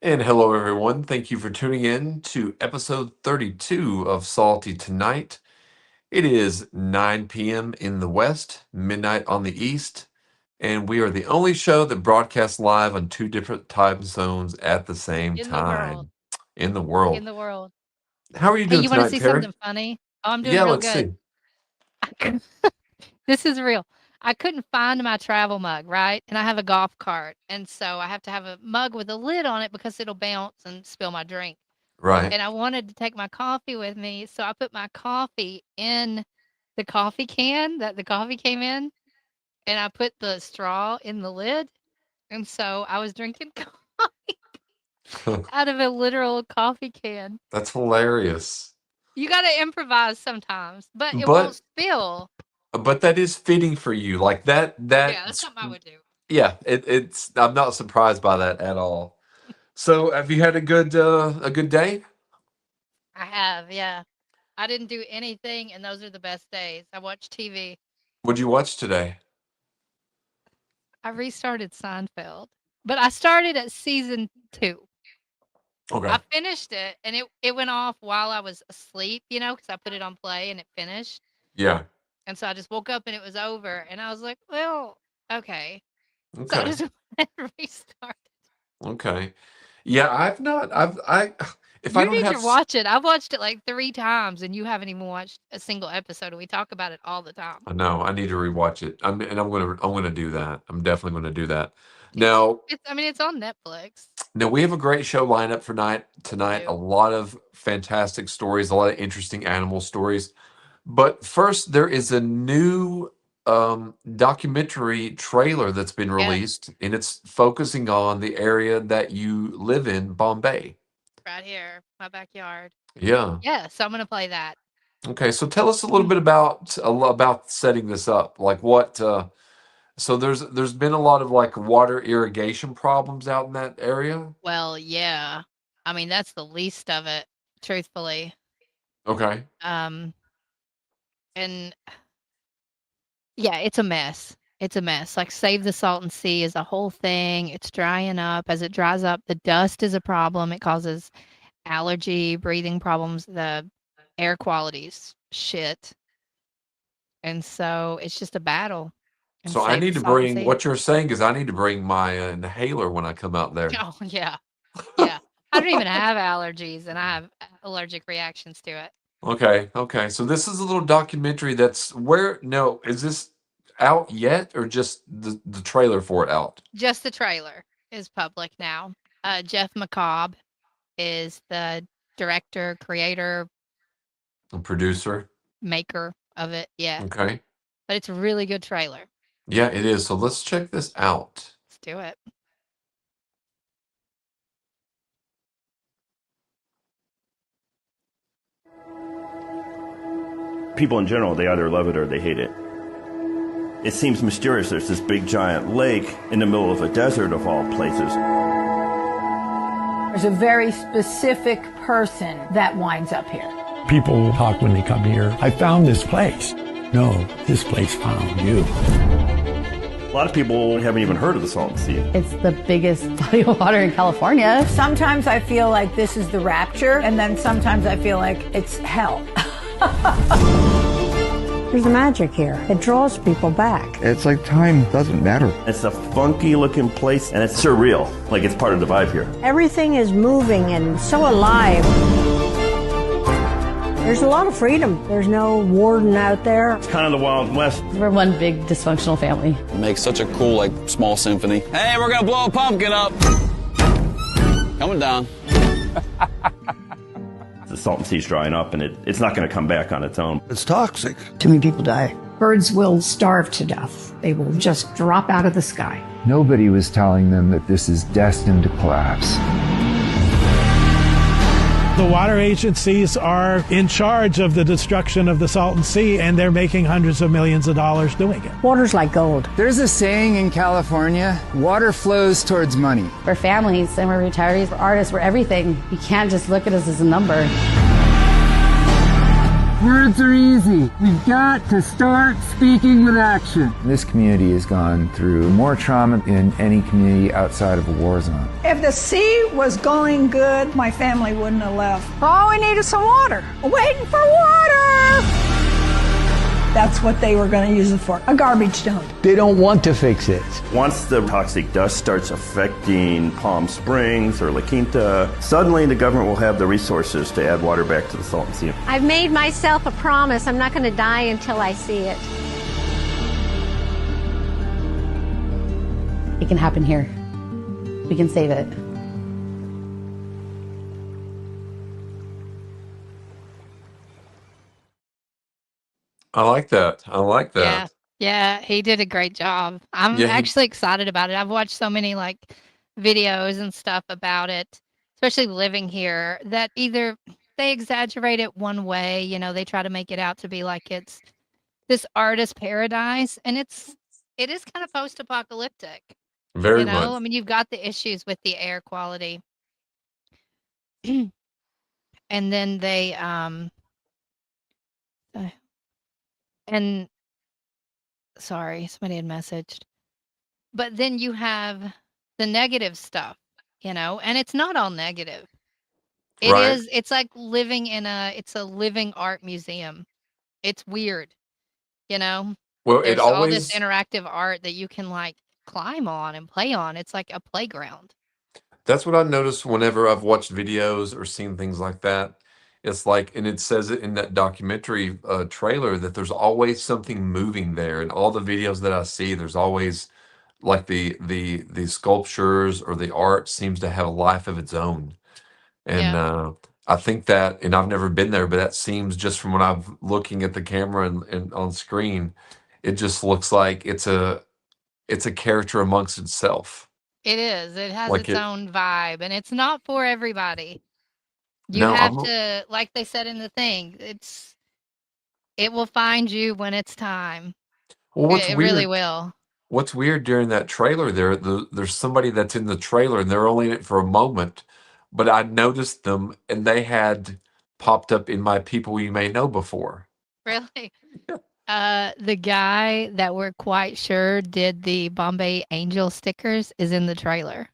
And hello, everyone. Thank you for tuning in to episode 32 of Salty Tonight. It is 9 p.m. in the West, midnight on the East, and we are the only show that broadcasts live on two different time zones at the same In the world. time in the In world. the world. How are you Hey, doing you wanna tonight, see Terry? something funny? Oh, I'm doing Yeah, real let's good. see. This is real. I couldn't find my travel mug, right? And I have a golf cart, and so I have to have a mug with a lid on it because it'll bounce and spill my drink. Right. And I wanted to take my coffee with me, so I put my coffee in the coffee can that the coffee came in, and I put the straw in the lid, and so I was drinking coffee out of a literal coffee can. That's hilarious. You gotta improvise sometimes, but it won't But spill. that is fitting for you. Like that Yeah, that's that's something I would do. yeah, it's I'm not surprised by that at all. So, have you had a good day? I have, yeah. I didn't do anything, and those are the best days. I watched TV. What'd you watch today? I restarted Seinfeld, but I started at season 2. Okay. I finished it, and it went off while I was asleep, because I put it on play and it finished. Yeah. And so I just woke up and it was over, and I was like, "Well, okay." So I Okay. just went and restarted. Okay. Yeah, I've not. I if I You don't need have to watch it. I've watched it like 3 times, and you haven't even watched a single episode, and we talk about it all the time. I know I need to rewatch it. I'm gonna do that. I'm definitely gonna do that. It's Now, it's I mean, it's on Netflix. now we have a great show lineup for We tonight. A do. lot of fantastic stories, a lot of interesting animal stories. But first, there is a new documentary trailer that's been Yes, released, and it's focusing on the area that you live in, Bombay. right here, my backyard. Yeah. Yeah, so I'm gonna play that. Okay, so tell us a little bit about setting this up. Like what so there's been a lot of like water irrigation problems out in that area? Well, yeah. I mean, that's the least of it, truthfully. Okay. Um, and yeah, it's a mess. It's a mess. Like, Save the Salton Sea is a whole thing. It's drying up. As it dries up, the dust is a problem. It causes allergy, breathing problems. The air quality's shit. And so it's just a battle. And So I Save need the to Salton bring Sea. what you're saying is I need to bring my inhaler when I come out there. Oh, yeah. Yeah. I don't even have allergies, and I have allergic reactions to it. Okay, okay. So this is a little documentary that's where no, is this out yet or just the trailer for it out? Just the trailer is public now. Jeff McCobb is the director, creator, A producer? maker of it. Yeah. Okay. But it's a really good trailer. Yeah, it is. So let's check this out. Let's do it. People in general, they either love it or they hate it. It seems mysterious. There's this big giant lake in the middle of a desert of all places. There's a very specific person that winds up here. People talk when they come here, I found this place. No, this place found you. A lot of people haven't even heard of the Salton Sea. It's the biggest body of water in California. Sometimes I feel like this is the rapture, and then sometimes I feel like it's hell. There's magic here. It draws people back. It's like time doesn't matter. It's a funky looking place and it's surreal, like it's part of the vibe here. Everything is moving and so alive. There's a lot of freedom. There's no warden out there. It's kind of the Wild West. We're one big dysfunctional family. It makes such a cool, like, small symphony. Hey, we're gonna blow a pumpkin up. Coming down. The Salton Sea's drying up and it's not going to come back on its own. It's toxic. Too many people die. Birds will starve to death. They will just drop out of the sky. Nobody was telling them that this is destined to collapse. The water agencies are in charge of the destruction of the Salton Sea, and they're making hundreds of millions of dollars doing it. Water's like gold. There's a saying in California, water flows towards money. We're families and we're retirees, we're artists, we're everything. You can't just look at us as a number. Words are easy. We've got to start speaking with action. This community has gone through more trauma than any community outside of a war zone. If the sea was going good, my family wouldn't have left. All we need is some water. Waiting for water! That's what they were going to use it for, a garbage dump. They don't want to fix it. Once the toxic dust starts affecting Palm Springs or La Quinta, suddenly the government will have the resources to add water back to the Salton Sea. I've made myself a promise. I'm not going to die until I see it. It can happen here. We can save it. I like that. I like Yeah. that. Yeah, he did a great job. I'm Yeah, actually excited about it. I've watched so many like videos and stuff about it, especially living here, that either they exaggerate it one way, they try to make it out to be like it's this artist paradise, and it is kind of post-apocalyptic. very I much. mean, you've got the issues with the air quality. And then they and sorry, somebody had messaged. But then you have the negative stuff, and it's not all negative. Right. It's like living it's a living art museum. It's weird, you know? Well, it There's all this always interactive art that you can like climb on and play on. It's like a playground. that's what I noticed whenever I've watched videos or seen things like that. It's like, and it says it in that documentary trailer that there's always something moving there. And all the videos that I see, there's always like the sculptures or the art seems to have a life of its own. And Yeah. I think that, and I've never been there, but that seems just from when I'm looking at the camera and on screen, it just looks like it's a character amongst itself. It is. It has Like its it, own vibe, and it's not for everybody. You no, have to, like they said in the thing, it will find you when it's time. well, It really will. what's weird during that trailer there, there's somebody that's in the trailer and they're only in it for a moment, but I noticed them and they had popped up in my people you may know before. Really? The guy that we're quite sure did the Bombay Angel stickers is in the trailer.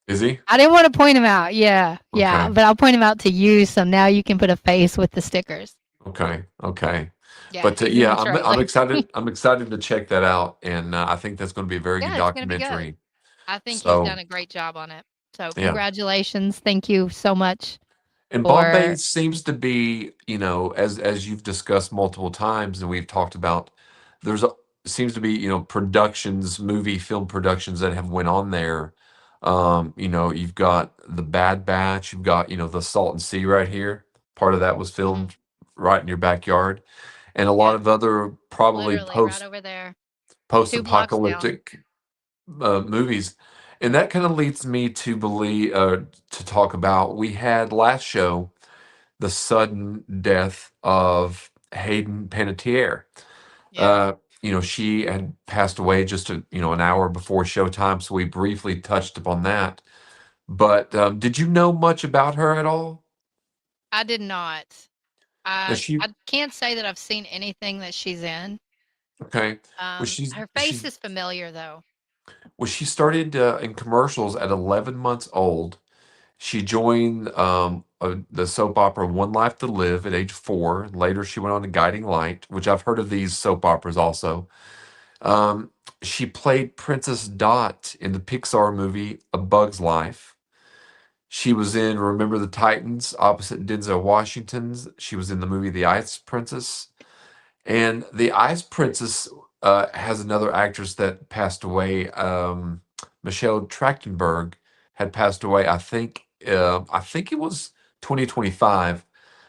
Is he? I didn't want to point him out. Yeah, Okay. but I'll point him out to you, so now you can put a face with the stickers. Okay. Yeah, But he's in yeah, the I'm trailer. excited. I'm excited to check that out, and I think that's going to be a very good Yeah, it's gonna be good. documentary. I think he's done So a great job on it. So yeah, congratulations. Thank you so much and Bombay for seems to be, as you've discussed multiple times, and we've talked about, there's a, seems to be, productions, film productions that have went on there. You've got the Bad Batch, you've got, the Salton Sea right here. Part of that was filmed right in your backyard, and a lot of other probably literally right over there. 2 blocks down. post-apocalyptic movies. And that kind of leads me to believe to talk about, we had last show the sudden death of Hayden Panettiere. She had passed away just an hour before showtime, so we briefly touched upon that. But did you know much about her at all? I did not. Now she I can't say that I've seen anything that she's in. Okay. Well, she's Her she face is familiar though. well, she started in commercials at 11 months old. She joined the soap opera One Life to Live at age 4. Later, she went on to Guiding Light, which I've heard of these soap operas also. Um, she played Princess Dot in the Pixar movie A Bug's Life. She was in Remember the Titans opposite Denzel Washington's. She was in the movie The Ice Princess. And The Ice Princess has another actress that passed away. Michelle Trachtenberg had passed away. I think it was 2025.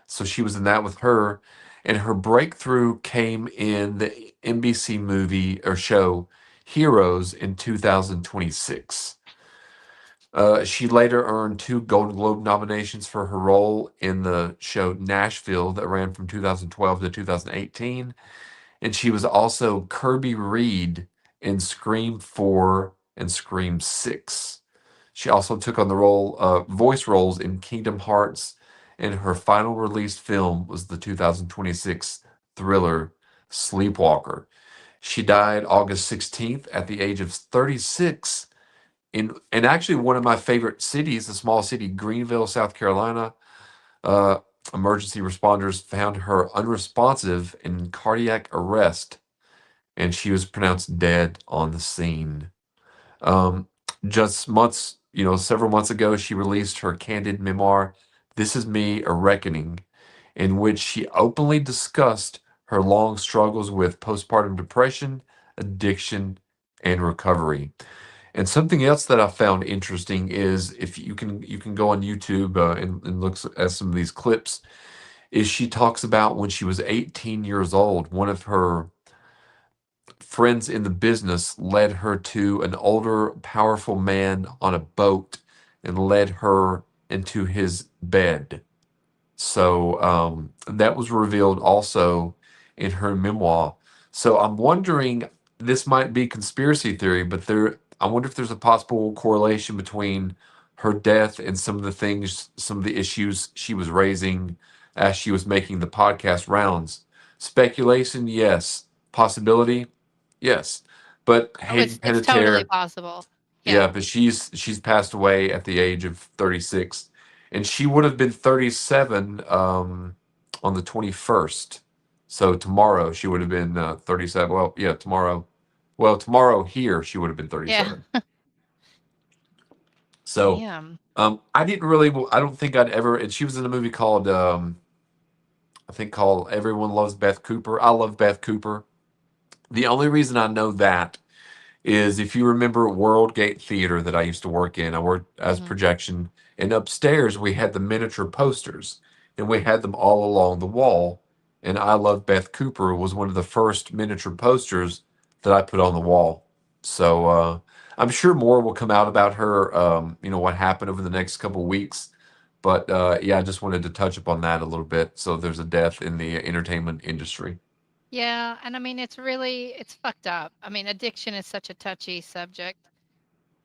So she was in that with her, and her breakthrough came in the NBC movie or show Heroes in 2026. She later earned 2 Golden Globe nominations for her role in the show Nashville that ran from 2012 to 2018. And she was also Kirby Reed in Scream 4 and Scream 6. She also took on the voice roles in Kingdom Hearts and her final released film was the 2026 thriller Sleepwalker. She died August 16th at the age of 36 in actually one of my favorite cities, the small city Greenville, South Carolina. Uh, Emergency responders found her unresponsive in cardiac arrest, and she was pronounced dead on the scene. Um, just months, several months ago, she released her candid memoir, This Is Me, A Reckoning, in which she openly discussed her long struggles with postpartum depression, addiction, and recovery. And something else that I found interesting is if you can go on YouTube and look at some of these clips, is she talks about when she was 18 years old, one of her friends in the business led her to an older, powerful man on a boat and led her into his bed. So that was revealed also in her memoir. So I'm wondering, this might be conspiracy theory, but I wonder if there's a possible correlation between her death and some of the things, some of the issues she was raising as she was making the podcast rounds. Speculation, yes. Possibility, yes. But Oh, Hayden it's totally Panettiere, possible. yeah, Yeah. but she's passed away at the age of 36, and she would have been 37 on the 21st. So tomorrow she would have been 37. Well, yeah, tomorrow. Well, tomorrow here she would have been Yeah. 37. So Damn. I don't think I'd ever. And she was in a movie called I think called Everyone Loves Beth Cooper. I love Beth Cooper. The only reason I know that is if you remember World Gate Theater that I used to work in. I worked as Mhm. projection, and upstairs we had the miniature posters, and we had them all along the wall. And I Love Beth Cooper was one of the first miniature posters that I put on the wall. So I'm sure more will come out about her, what happened over the next couple of weeks. But yeah, I just wanted to touch upon that a little bit. So there's a death in the entertainment industry. Yeah, and I mean, it's fucked up. I mean, addiction is such a touchy subject.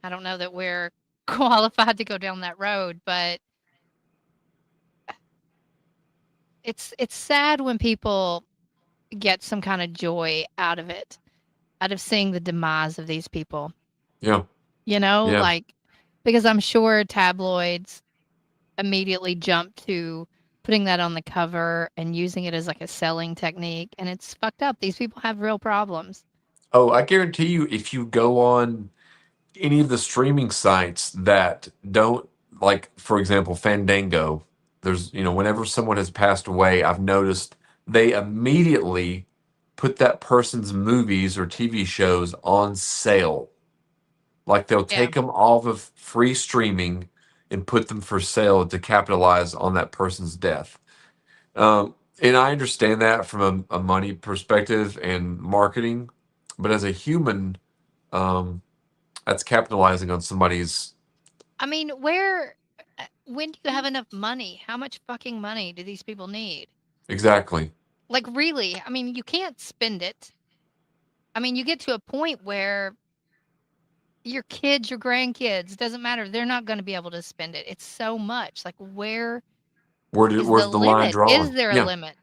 I don't know that we're qualified to go down that road, but it's sad when people get some kind of joy out of it, out of seeing the demise of these people. Yeah. Yeah. Like, because I'm sure tabloids immediately jump to putting that on the cover and using it as like a selling technique, and it's fucked up. These people have real problems. Oh, I guarantee you, if you go on any of the streaming sites that don't, like, for example, Fandango, there's, whenever someone has passed away, I've noticed they immediately put that person's movies or TV shows on sale. Like they'll Yeah. take them off of free streaming and put them for sale to capitalize on that person's death. And I understand that from a money perspective and marketing, but as a human, um, that's capitalizing on somebody's. I mean, when do you have enough money? How much fucking money do these people need? Exactly. Like, really? I mean, you can't spend it. I mean, you get to a point where your kids, your grandkids, doesn't matter. They're not going to be able to spend it. It's so much. Like, where is the Where's the line limit? Is drawn? there a Yeah. limit?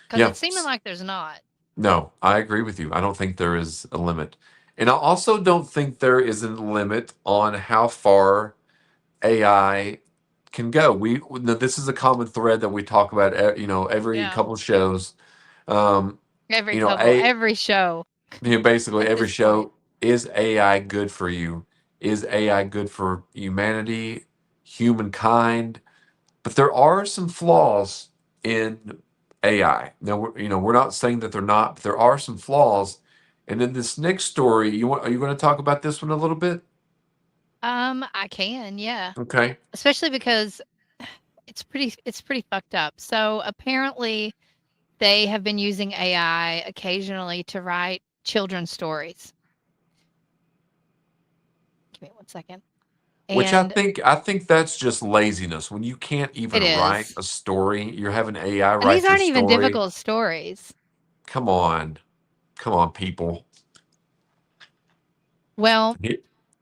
Because Yeah. it's seeming like there's not. No, I agree with you. I don't think there is a limit. And I also don't think there is a limit on how far AI can go. This is a common thread that we talk about, every Yeah. couple of shows. Um, a Every show basically at every this point. show, is AI good for you? Is AI good for humanity, humankind? But there are some flaws in AI. Now, we're not saying that they're not, but there are some flaws. And in this next story, are you going to talk about this one a little bit? I can, yeah. Okay. Especially because it's pretty fucked up. So apparently they have been using AI occasionally to write children's stories. Give me 1 second. Which I And think I think that's just laziness. When you can't even it write is. a story, you're having AI And these write your aren't even story. difficult stories. Come on. Come on, people. Well, Ye-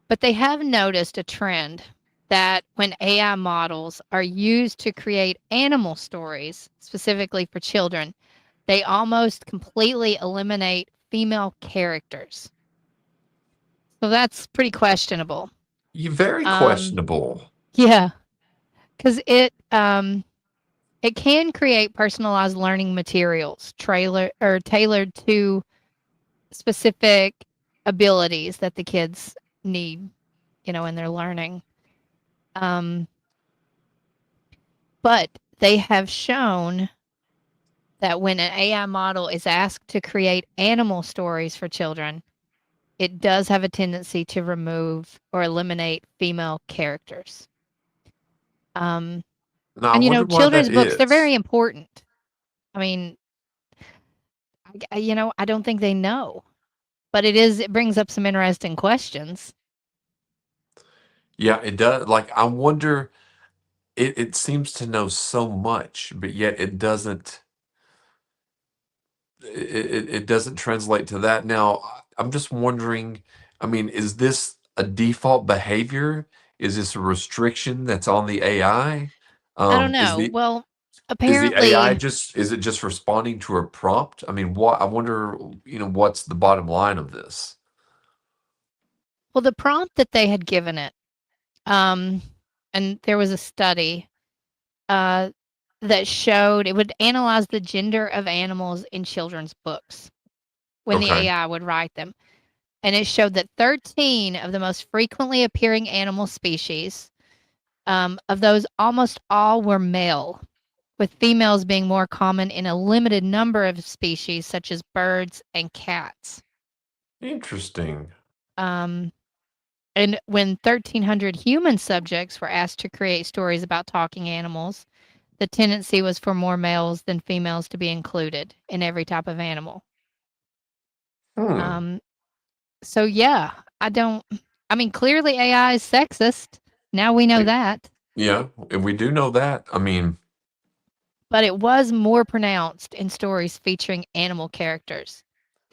but they have noticed a trend that when AI models are used to create animal stories, specifically for children, they almost completely eliminate female characters. So that's pretty questionable. You very Um, questionable. yeah, because it can create personalized learning materials, tailored to specific abilities that the kids need, in their learning. Um, but they have shown that when an AI model is asked to create animal stories for children, it does have a tendency to remove or eliminate female characters. Um, Now, I and wonder why that children's books, they're is. very important. I mean, I don't think they know, but it brings up some interesting questions. Yeah, it does. Like, I wonder, it seems to know so much, but yet it doesn't translate to that. Now, I'm just wondering, I mean, is this a default behavior? Is this a restriction that's on the AI? I don't Is know. the Well, is the AI apparently, is it just responding to a prompt? I mean, what I wonder, what's the bottom line of this? well, the prompt that they had given it, um, and there was a study uh, that showed it would analyze the gender of animals in children's books when the Okay. AI would write them. And it showed that 13 of the most frequently appearing animal species, of those, almost all were male, with females being more common in a limited number of species, such as birds and cats. Interesting. Um, and when 1,300 human subjects were asked to create stories about talking animals, the tendency was for more males than females to be included in every type of animal. Hmm. Um, so yeah, I mean, clearly AI is sexist. Now we know It- that, yeah, and we do know that. I mean, but it was more pronounced in stories featuring animal characters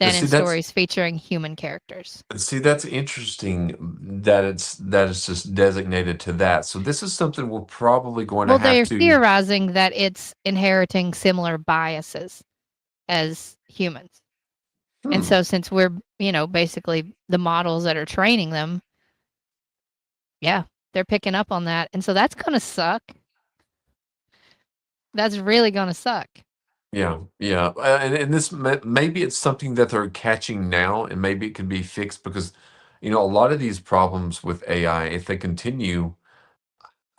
and than see in that's stories featuring human characters. see that's interesting that it's just designated to that. So this is something we're probably going to Well, have they're to. theorizing that it's inheriting similar biases as humans. And Hmm. so since we're, basically the models that are training them, yeah, they're picking up on that. And so that's gonna suck. That's really gonna suck. Yeah, yeah, and this maybe it's something that they're catching now, and maybe it can be fixed because, a lot of these problems with AI, if they continue,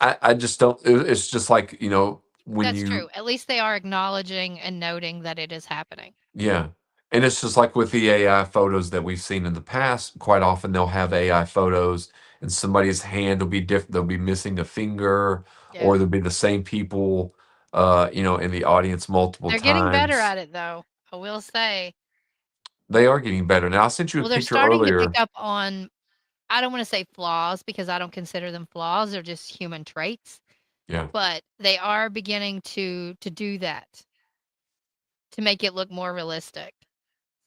I just don't. It's just like when That's you true. At least they are acknowledging and noting that it is happening. yeah, and it's just like with the AI photos that we've seen in the past. Quite often they'll have AI photos, and somebody's hand will be different. They'll be missing a finger, Yeah. or there'll be the same people, in the audience multiple They're getting better times. at it, though, I will say. They are getting better. Now, I sent you a Well, they're picture starting to pick earlier. up on, I don't wanna say flaws because I don't consider them flaws, they're just human traits, Yeah, but they are beginning to do that, to make it look more realistic.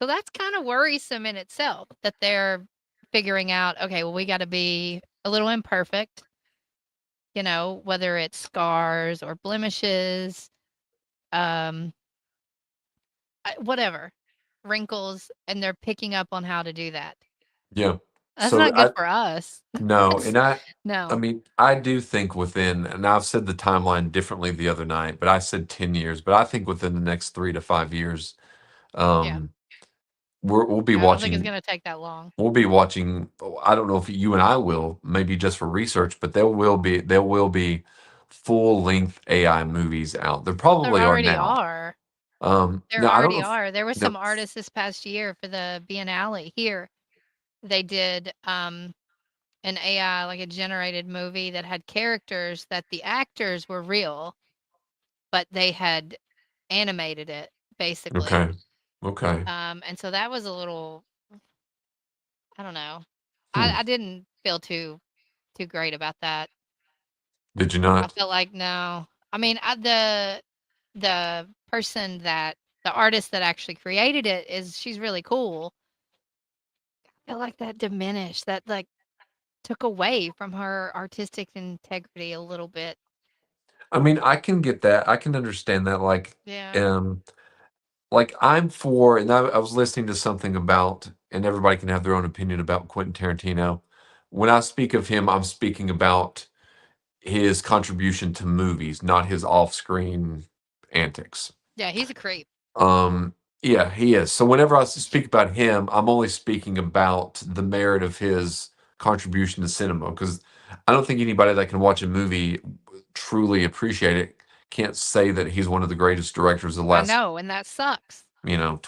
So that's kinda worrisome in itself that they're figuring out, "Okay, well, we gotta be a little imperfect," whether it's scars or blemishes, um, whatever, wrinkles, and they're picking up on how to do that. yeah. That's So not good for us. no, That's and I no. mean, I do think within, and I've said the timeline differently the other night, but I said 10 years, but I think within the next 3 to 5 years, Yeah. um, we'll be Yeah, I don't think it's watching gonna take that long. we'll be watching. I don't know if you and I will, maybe just for research, but there will be full length AI movies out. There There probably are already now. are. There Now I don't know already if are. There were no, some artists this past year for the Biennale here. They did, an AI, like a generated movie that had characters that the actors were real, but they had animated it, basically. okay, okay. And so that was a little, I don't know. Hmm. I didn't feel too great about that. Did you I not? felt like, no. I mean, the person that the artist that actually created it she's really cool. I feel like that diminished that, like, took away from her artistic integrity a little bit. I mean, I can get that. I can understand that. Yeah. Like I'm for, and I was listening to something about, and everybody can have their own opinion about Quentin Tarantino. When I speak of him, I'm speaking about his contribution to movies, not his off-screen antics. Yeah, he's a creep. Um, yeah, he is. So whenever I speak about him, I'm only speaking about the merit of his contribution to cinema because I don't think anybody that can watch a movie truly appreciate it can't say that he's one of the greatest directors of the I last, know, and that sucks.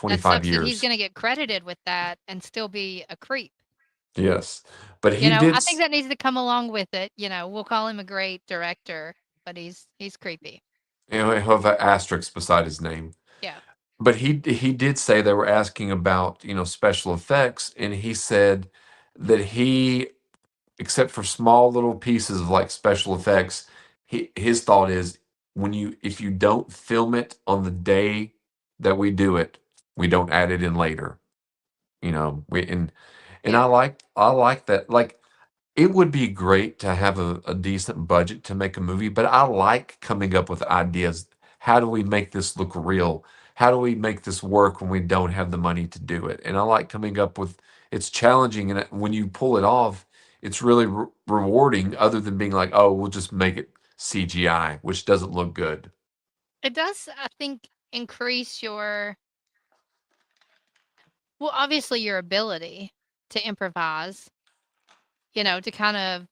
That 25 sucks that he's years. gonna get credited with that and still be a creep. Yes. But he did I think that needs to come along with it. We'll call him a great director, but he's creepy. he'll have an asterisk beside his name. Yeah. But he did say they were asking about, special effects, and he said that he, except for small little pieces of like special effects, his thought is if you don't film it on the day that we do it, we don't add it in later. We and Yeah. I like that. Like it would be great to have a decent budget to make a movie, but I like coming up with ideas. How do we make this look real? How do we make this work when we don't have the money to do it? And I like coming up with it's challenging, and when you pull it off, it's really rewarding. Other than being like, oh, we'll just make it CGI, which doesn't look good. It does, I think, increase obviously your ability to improvise, to kind of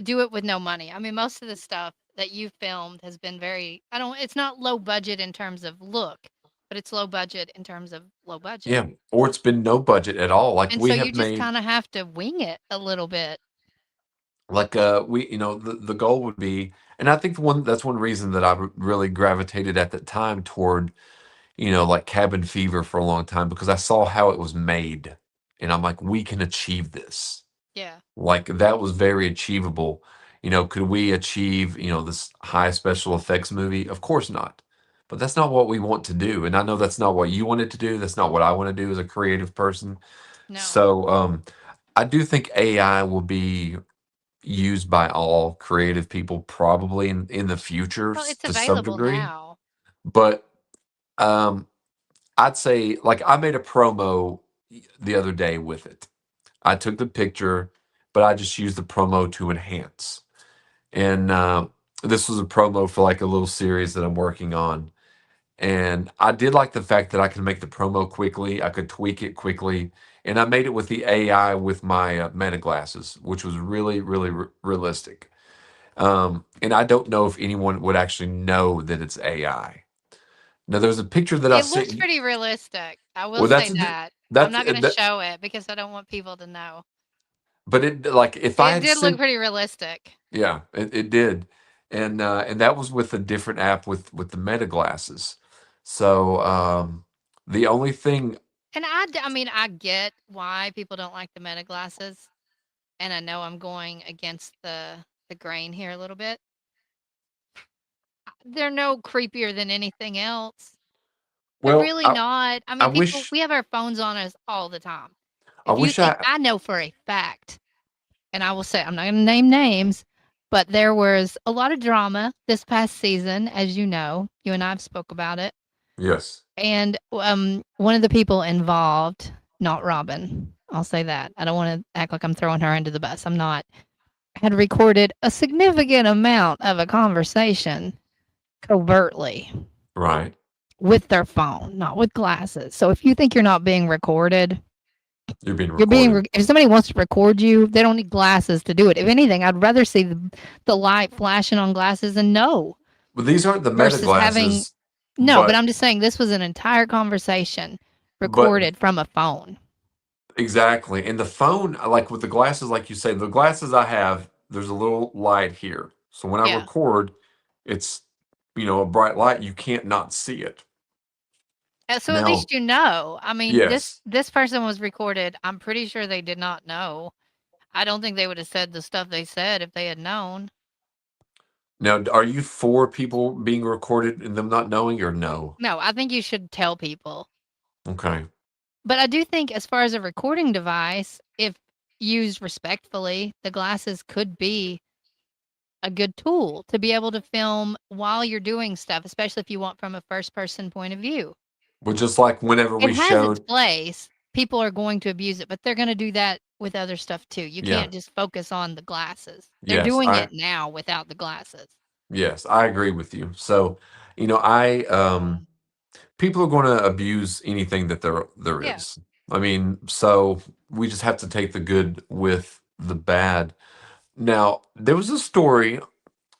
do it with no money. I mean, most of the stuff that you filmed has been it's not low budget in terms of look, but it's low budget in terms of low budget. Yeah, or it's been no budget at all. Like And we so you have just made kind of have to wing it a little bit. like we the goal would be, and I think that's one reason that I really gravitated at that time toward like Cabin Fever for a long time because I saw how it was made, and I'm like, we can achieve this. Yeah. Like that was very achievable. Could we achieve this high special effects movie? Of course not. But that's not what we want to do, and I know that's not what you wanted to do. That's not what I want to do as a creative person. No. So I do think AI will be used by all creative people probably in the future Well, it's to some available degree. now. But I'd say like I made a promo the other day with it. I took the picture, but I just used the promo to enhance. And this was a promo for like a little series that I'm working on. And I did like the fact that I could make the promo quickly. I could tweak it quickly. And I made it with the AI with my Meta glasses, which was really, really realistic. And I don't know if anyone would actually know that it's AI. Now, there's a picture that I It looks sent you. pretty realistic. I will Well, say that's that. I'm that's not going to that, show it because I don't want people to know. but it like if I It had did look sent, pretty realistic. yeah, it did, and that was with a different app with the Meta glasses. So the only thing, And I mean, I get why people don't like the Meta glasses, and I know I'm going against the grain here a little bit. They're no creepier than anything else. They're well, really not. I I mean, wish we have our phones on us all the time. I If you wish think I know for a fact, and I will say I'm not going to name names, but there was a lot of drama this past season, as you know. You and I have spoke about it. yes, And one of the people involved, not Robin, I'll say that. I don't want to act like I'm throwing her under the bus. I'm not. Had recorded a significant amount of a conversation covertly right, with their phone, not with glasses. So if you think you're not being recorded, you're being you're being. recorded. If somebody wants to record you, they don't need glasses to do it. If anything, I'd rather see the light flashing on glasses and know But these aren't the Meta versus having. glasses. No, but but I'm just saying this was an entire conversation but recorded from a phone. exactly, and the phone, like with the glasses, like you say, the glasses I have, there's a little light here. So when I Yeah. record, it's a bright light. You can't not see it. So at Now, least you know. I mean, yes. this person was recorded. I'm pretty sure they did not know. I don't think they would have said the stuff they said if they had known. Now, are you for people being recorded and them not knowing, or no? No, I think you should tell people. Okay. But I do think as far as a recording device, if used respectfully, the glasses could be a good tool to be able to film while you're doing stuff, especially if you want from a first person point of view. Well, just like whenever It we has its showed, place. People are going to abuse it, but they're gonna do that with other stuff too. You yeah, can't just focus on the glasses. They're yes, doing it now without the glasses. yes, I agree with you. So, people are going to abuse anything that there Yeah. is. I mean, so we just have to take the good with the bad. Now, there was a story,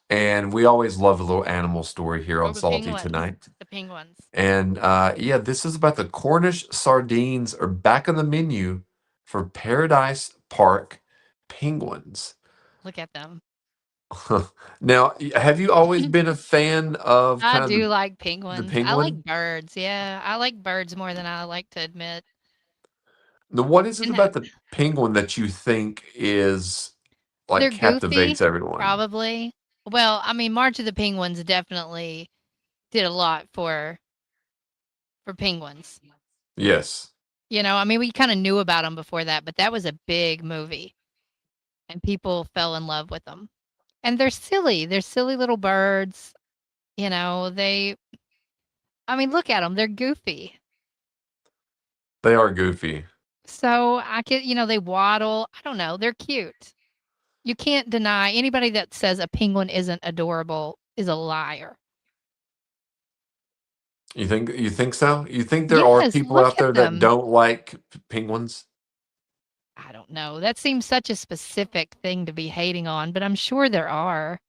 and we always love a little animal story here Oh, on the Salty penguins. Tonight. The penguins. And yeah, this is about the Cornish sardines are back on the menu for Paradise Park penguins. Look at them. Now, have you always been a fan of I kind of do like the penguins. I like penguin? birds. Yeah, I like birds more than I like to admit. Now, what is it And about the penguin that you think is like they're goofy, captivates everyone? probably. Well, I mean, March of the Penguins definitely did a lot for penguins. Yes. You know, I mean, we kind of knew about them before that, but that was a big movie, and people fell in love with them. And they're silly. They're silly little birds. You know, I mean, look at them. They're goofy. They are goofy. So they waddle. I don't know. They're cute. You can't deny anybody that says a penguin isn't adorable is a liar. You think so? You think there are Yes, people look out at there that them. don't like penguins? I don't know. That seems such a specific thing to be hating on, but I'm sure there are.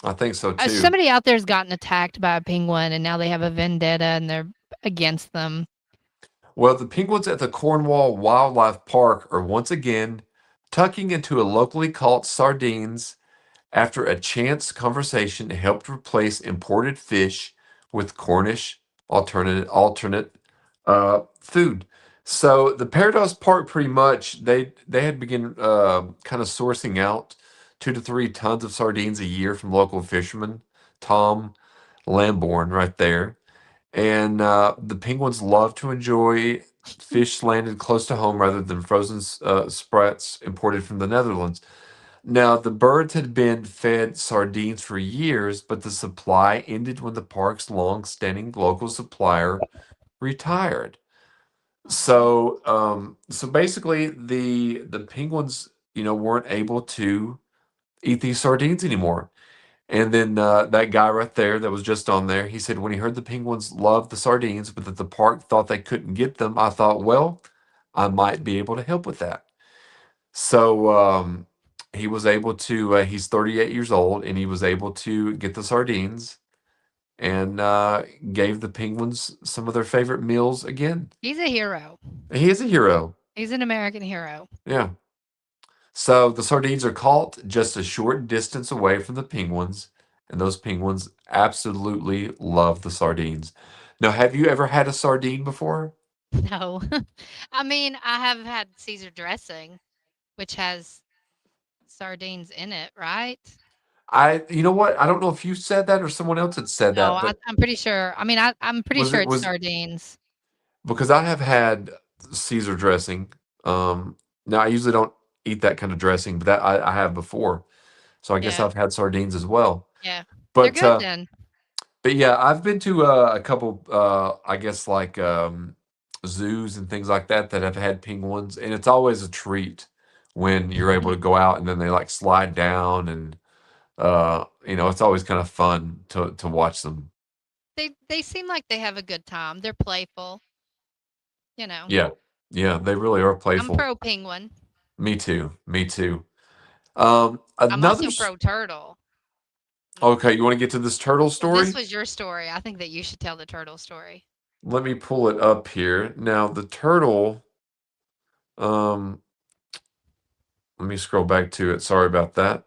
I think so too. Somebody out there's gotten attacked by a penguin and now they have a vendetta and they're against them. Well, the penguins at the Cornwall Wildlife Park are once again tucking into a locally caught sardines after a chance conversation helped replace imported fish with Cornish alternate food. So the Paradise Park pretty much they had begun kind of sourcing out 2 to 3 tons of sardines a year from local fishermen. Tom Lamborn right there. And the penguins love to enjoy fish landed close to home rather than frozen sprats imported from the Netherlands. Now, the birds had been fed sardines for years, but the supply ended when the park's long-standing local supplier retired. So basically, the penguins, weren't able to eat these sardines anymore. And then that guy right there that was just on there, he said when he heard the penguins loved the sardines, but that the park thought they couldn't get them, I thought, well, I might be able to help with that. So he was able to, he's 38 years old, and he was able to get the sardines and gave the penguins some of their favorite meals again. He's a hero. He is a hero. He's an American hero. Yeah. So the sardines are caught just a short distance away from the penguins, and those penguins absolutely love the sardines. Now, have you ever had a sardine before? No. I mean, I have had Caesar dressing, which has sardines in it, right? You know what? I don't know if you said that or someone else had said No, that, but I'm pretty sure. I mean, I'm pretty was sure it it's was sardines. because I have had Caesar dressing. Now I usually don't eat that kind of dressing, but that I have before. So I guess Yeah. I've had sardines as well. Yeah. They're But good then. But yeah, I've been to a couple, I guess like zoos and things like that that have had penguins, and it's always a treat when you're able to go out and then they like slide down, and it's always kind of fun to watch them. They seem like they have a good time. They're playful. You know. Yeah, yeah, they really are I'm playful. pro penguin. Me too, me too. I'm also pro turtle. Okay, you want to get to this turtle Well, story? this was your story. I think that you should tell the turtle story. Let me pull it up here. Now, the turtle, let me scroll back to it. Sorry about that.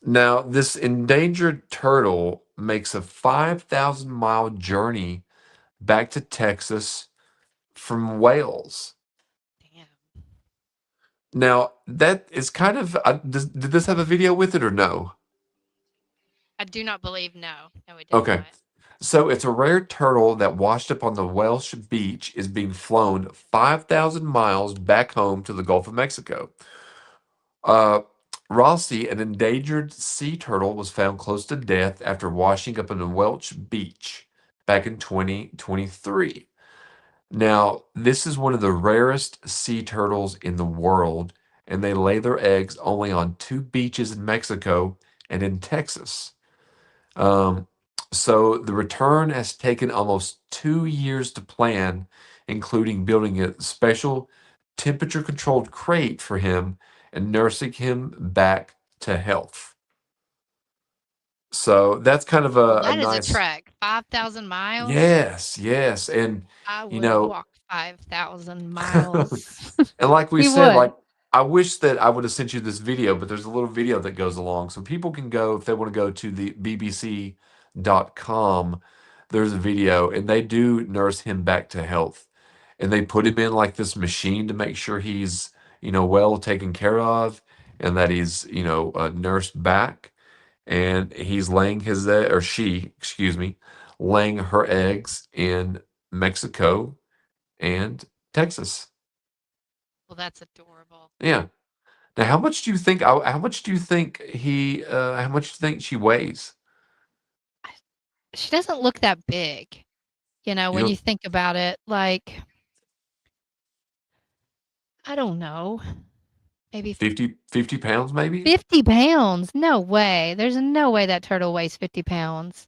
Now, this endangered turtle makes a 5,000-mile journey back to Texas from Wales. Damn. Now, that is kind of, did this have a video with it or no? I do not believe no. No, it did Okay. not. So it's a rare turtle that washed up on the Welsh beach is being flown 5,000 miles back home to the Gulf of Mexico. Uh, Rossi, an endangered sea turtle, was found close to death after washing up on a Welch beach back in 2023. Now, this is one of the rarest sea turtles in the world, and they lay their eggs only on 2 beaches in Mexico and in Texas. Um, so the return has taken almost 2 years to plan, including building a special temperature-controlled crate for him and nursing him back to health. So that's kind of Well, a that is a nice. trek. 5,000 miles? Yes, yes, and I you would know, walk 5,000 miles. and like we We said, would. like I wish that I would have sent you this video, but there's a little video that goes along. So people can go if they want to go to the BBC.com. There's a video, and they do nurse him back to health. And they put him in like this machine to make sure he's, well taken care of and that he's, nursed back. And he's laying his or she, excuse me, laying her eggs in Mexico and Texas. Well, that's adorable. Yeah. Now, how much do you think? How much do you think he? How much do you think she weighs? She doesn't look that big, You when you know, think about it. Like, I don't know, maybe 50 pounds, maybe. 50 pounds. No way. There's no way that turtle weighs 50 pounds.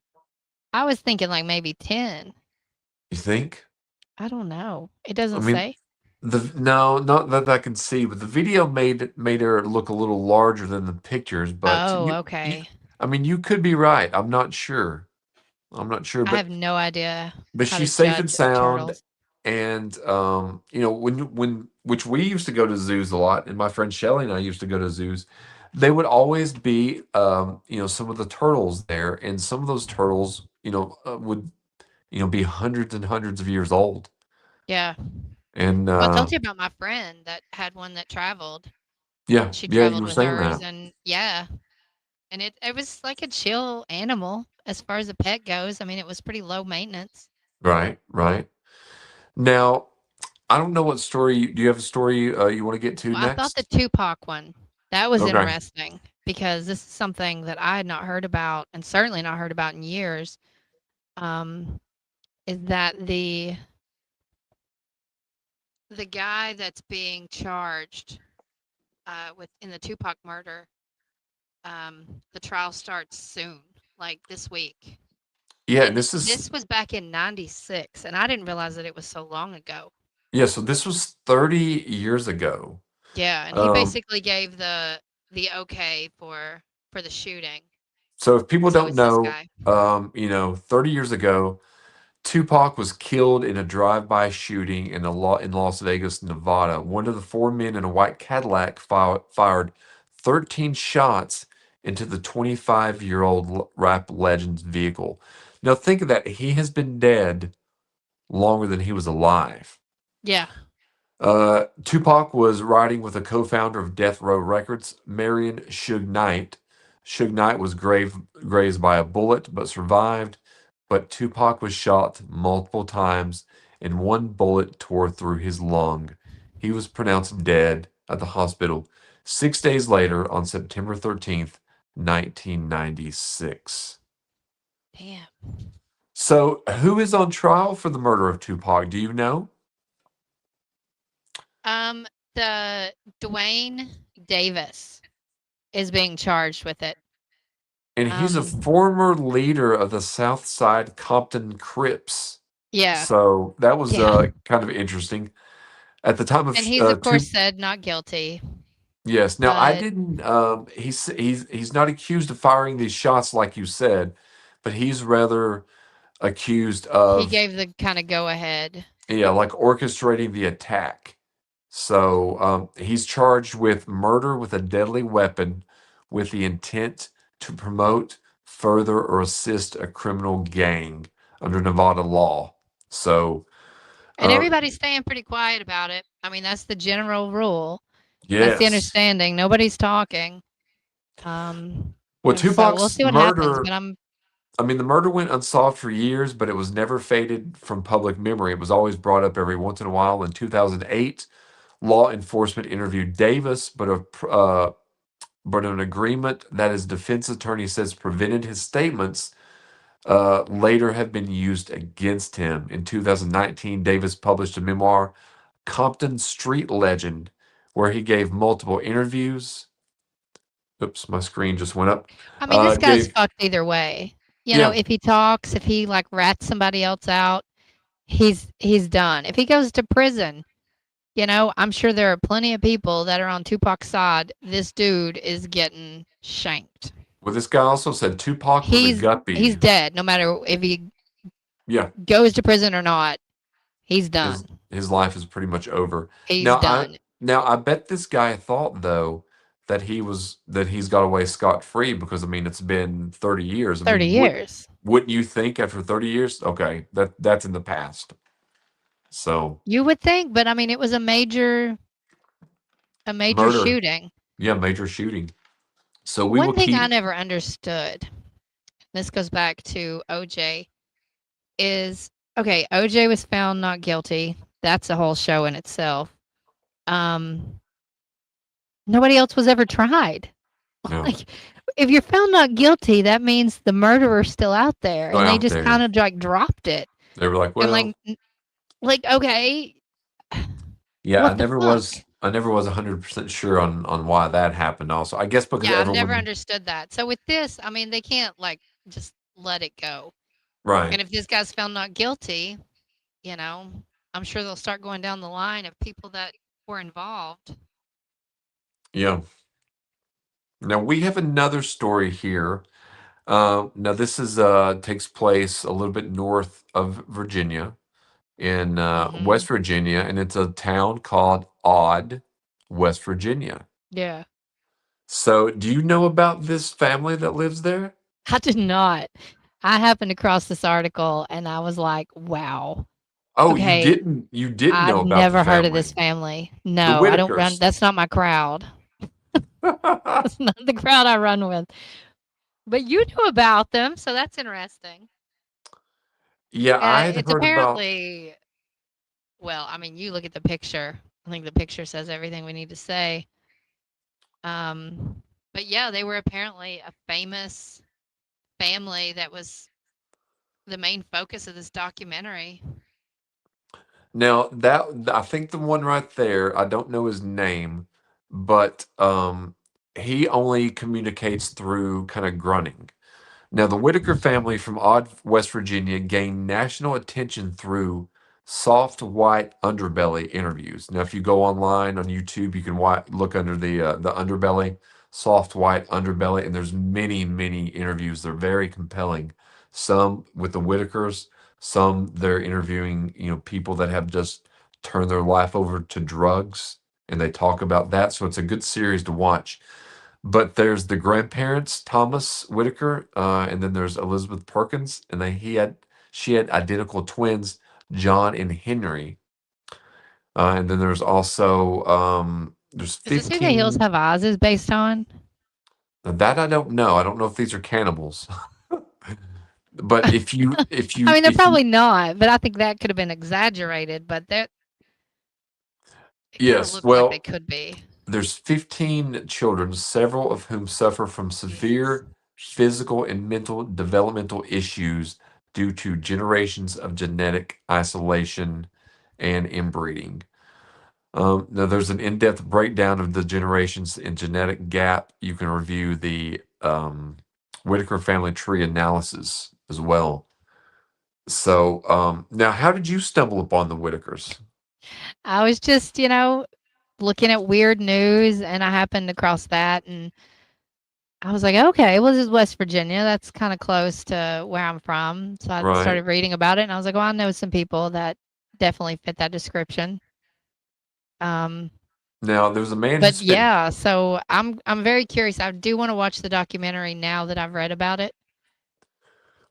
I was thinking like maybe 10. You think? I don't know. It I doesn't mean, say. no, not that I can see, but the video made her look a little larger than the pictures. But Oh, you, okay. I mean, you could be right. I'm not sure. I'm not sure, I but have no idea how to she's safe and judge sound. turtles. And when which we used to go to zoos a lot, and my friend Shelly and I used to go to zoos, they would always be some of the turtles there, and some of those turtles would be hundreds and hundreds of years old. Yeah. And Well, I told you about my friend that had one that traveled. yeah, She yeah, you traveled were with saying hers, that. and yeah, and it was like a chill animal as far as a pet goes. I mean, it was pretty low maintenance. Right, right. Now, I don't know what story. Do you have a story you want to get to Well, I thought the next? Tupac one, that was Okay. interesting because this is something that I had not heard about and certainly not heard about in years. Um, is that the guy that's being charged with in the Tupac murder? The trial starts soon, like this week. Yeah, and And this is this was back in '96, and I didn't realize that it was so long ago. yeah. So this was 30 years ago. Yeah, and he Um, basically gave the okay for the shooting. so if people So don't it's this know, guy. 30 years ago, Tupac was killed in a drive-by shooting in Las Vegas, Nevada. One of the 4 men in a white Cadillac fired 13 shots into the 25-year-old rap legend's vehicle. Now think of that. He has been dead longer than he was alive. Yeah. Tupac was riding with a co-founder of Death Row Records, Marion Suge Knight. Suge Knight was grazed by a bullet but survived, but Tupac was shot multiple times and one bullet tore through his lung. He was pronounced dead at the hospital 6 days later on September 13th, 1996. Damn. So, who is on trial for the murder of Tupac? Do you know? The Dwayne Davis is being charged with it. And he's a Um, former leader of the South Side Compton Crips. yeah. So that was Yeah. kind of interesting. At the time of And he's of two, course said not guilty. yes. Now I But didn't. He's not accused of firing these shots like you said, but he's rather accused he of gave the kind of go ahead. like orchestrating the attack. So he's charged with murder with a deadly weapon with the intent to promote, further, or assist a criminal gang under Nevada law. So, And uh, everybody's staying pretty quiet about it. I mean, that's the general rule. That's the yes. understanding. Nobody's talking. Well, And so we'll Tupac's see what happens, but murder, I mean, the murder went unsolved for years, but it was never faded from public memory. It was always brought up every once in a while. In 2008, law enforcement interviewed Davis, but but an agreement that his defense attorney says prevented his statements later have been used against him. In 2019, Davis published a memoir, Compton Street Legend, where he gave multiple interviews. Oops, my screen just went up. I mean, this guy's Gave fucked either way. You know, Yeah, if he talks, if he like rats somebody else out, he's done. If he goes to prison, you know, I'm sure there are plenty of people that are on Tupac's side. This dude is getting shanked. well, this guy also said Tupac was a He's guppy. dead. No matter if he Yeah, goes to prison or not, he's done. his life is pretty much over. He's Now done. I bet this guy thought though that he's got away scot free because I mean it's been 30 years. I 30 mean, years. wouldn't you think after 30 years? Okay, that's in the past. So You would think, but I mean, it was a major murder, shooting. yeah, major shooting. So we One will thing keep. I never understood, this goes back to OJ, is okay, OJ was found not guilty. That's a whole show in itself. Nobody else was ever tried. No. Like, if you're found not guilty, that means the murderer's still out there, Still and they out just there. kind of like dropped it. They were like, And well, like okay, yeah, what the fuck? I never was 100% sure on why that happened also. I guess because Yeah, I've never everyone. understood that. So with this, I mean, they can't like just let it go. Right. And if this guy's found not guilty, you know, I'm sure they'll start going down the line of people that were involved. Yeah. Now we have another story here. Now this is takes place a little bit north of Virginia in West Virginia, and it's a town called Odd, West Virginia. Yeah. So, do you know about this family that lives there? I did not. I happened across this article and I was like, wow. Oh, Okay. you didn't know I've about never the heard of this family. family. No, I don't run. Whitakers. That's not my crowd. That's not the crowd I run with. But you knew about them, so that's interesting. Yeah, I had It's heard about. apparently, well, I mean, you look at the picture. I think the picture says everything we need to say. But yeah, they were apparently a famous family that was the main focus of this documentary. Now I think the one right there, I don't know his name, but he only communicates through kind of grunting. Now, the Whitaker family from Odd, West Virginia gained national attention through soft white underbelly interviews. Now, if you go online on YouTube, you can look under the underbelly, soft white underbelly, and there's many interviews. They're very compelling. Some with the Whitakers, some they're interviewing people that have just turned their life over to drugs, and they talk about that. So it's a good series to watch. But there's the grandparents, Thomas Whitaker, and then there's Elizabeth Perkins, and she had identical twins, John and Henry. And then there's also there's Is this Who the Hills 15. Have Eyes is based on? That I don't know. I don't know if these are cannibals. But if you I mean, they're probably not, but I think that could have been exaggerated, but it kind of yes, looks like well, they could be. there's 15 children, several of whom suffer from severe physical and mental developmental issues due to generations of genetic isolation and inbreeding. Now, there's an in-depth breakdown of the generations and genetic gap. You can review the Whitaker family tree analysis as well. So, now, how did you stumble upon the Whitakers? I was just, looking at weird news, and I happened across that, and I was like, okay, well, this is West Virginia. That's kind of close to where I'm from. So I Right. started reading about it, and I was like, well, I know some people that definitely fit that description. Now, there's a man who But spent. yeah, so I'm very curious. I do want to watch the documentary now that I've read about it.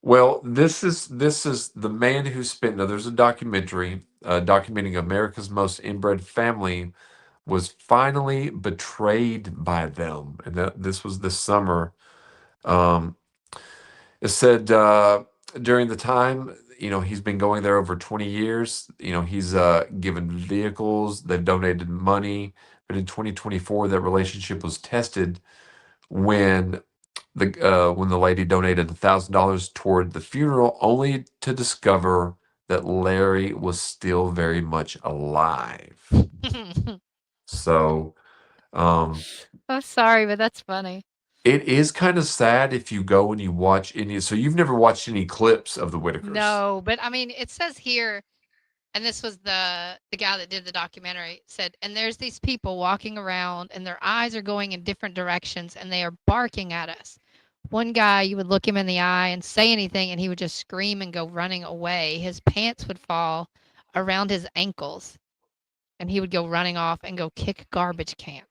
Well, this is the man who spent. Now, there's a documentary documenting America's most inbred family was finally betrayed by them, and this was this summer. Um, it said during the time, he's been going there over 20 years. He's given vehicles, they've donated money, but in 2024, that relationship was tested when the lady donated $1,000 toward the funeral, only to discover that Larry was still very much alive. So, um, I'm sorry, but that's funny. it is kind of sad if you go and you watch any. So you've never watched any clips of the Whitakers? No, but I mean, it says here, and this was the guy that did the documentary said, and there's these people walking around, and their eyes are going in different directions, and they are barking at us. One guy, you would look him in the eye and say anything, and he would just scream and go running away. His pants would fall around his ankles, and he would go running off and go kick a garbage can.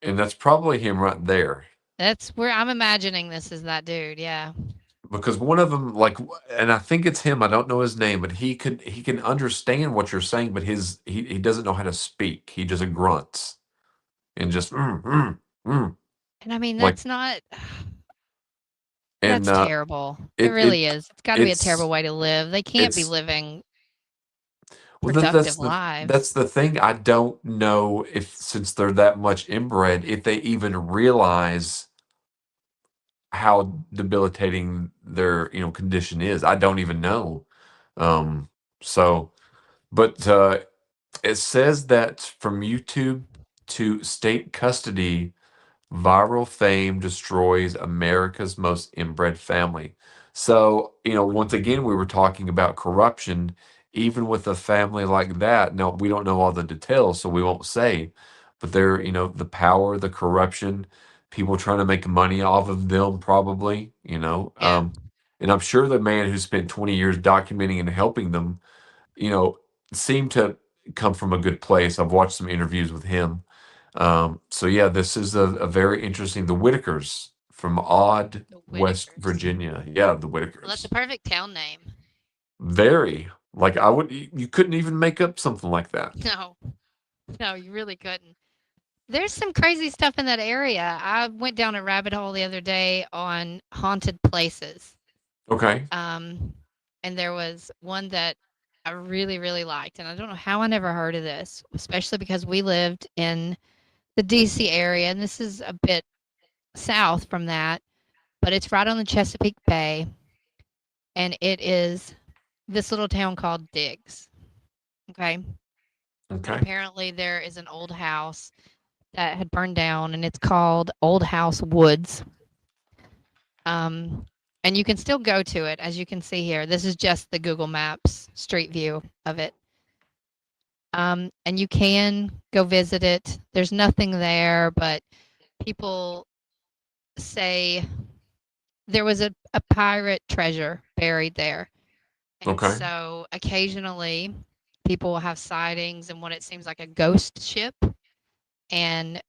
And that's probably him right there. That's where I'm imagining this is that dude. Yeah. Because one of them, and I think it's him. I don't know his name, but he can understand what you're saying, but he doesn't know how to speak. He just grunts and just mm. And I mean, Like, that's not. and That's terrible. It really is. It's got to be a terrible way to live. They can't be living Well, productive lives. that's the thing. I don't know if, since they're that much inbred, if they even realize how debilitating their condition is. I don't even know. Um, so, but it says that from YouTube to state custody, viral fame destroys America's most inbred family. So, once again, we were talking about corruption, even with a family like that. No, we don't know all the details, so we won't say. But there, the power, the corruption, people trying to make money off of them, probably, and I'm sure the man who spent 20 years documenting and helping them, seemed to come from a good place. I've watched some interviews with him. So yeah, this is a very interesting. The Whitakers from Odd, West Virginia. Yeah, the Well, that's Whitakers. a perfect town name. Very. Like, you couldn't even make up something like that. No, you really couldn't. There's some crazy stuff in that area. I went down a rabbit hole the other day on haunted places. Okay. And there was one that I really, really liked, and I don't know how I never heard of this, especially because we lived in the DC area, and this is a bit south from that, but it's right on the Chesapeake Bay, and it is this little town called Diggs. Okay. And Okay. apparently there is an old house that had burned down, and it's called Old House Woods. And you can still go to it, as you can see here. This is just the Google Maps street view of it. And you can go visit it. There's nothing there, but people say there was a pirate treasure buried there. And Okay. so occasionally people will have sightings and what it seems like a ghost ship and,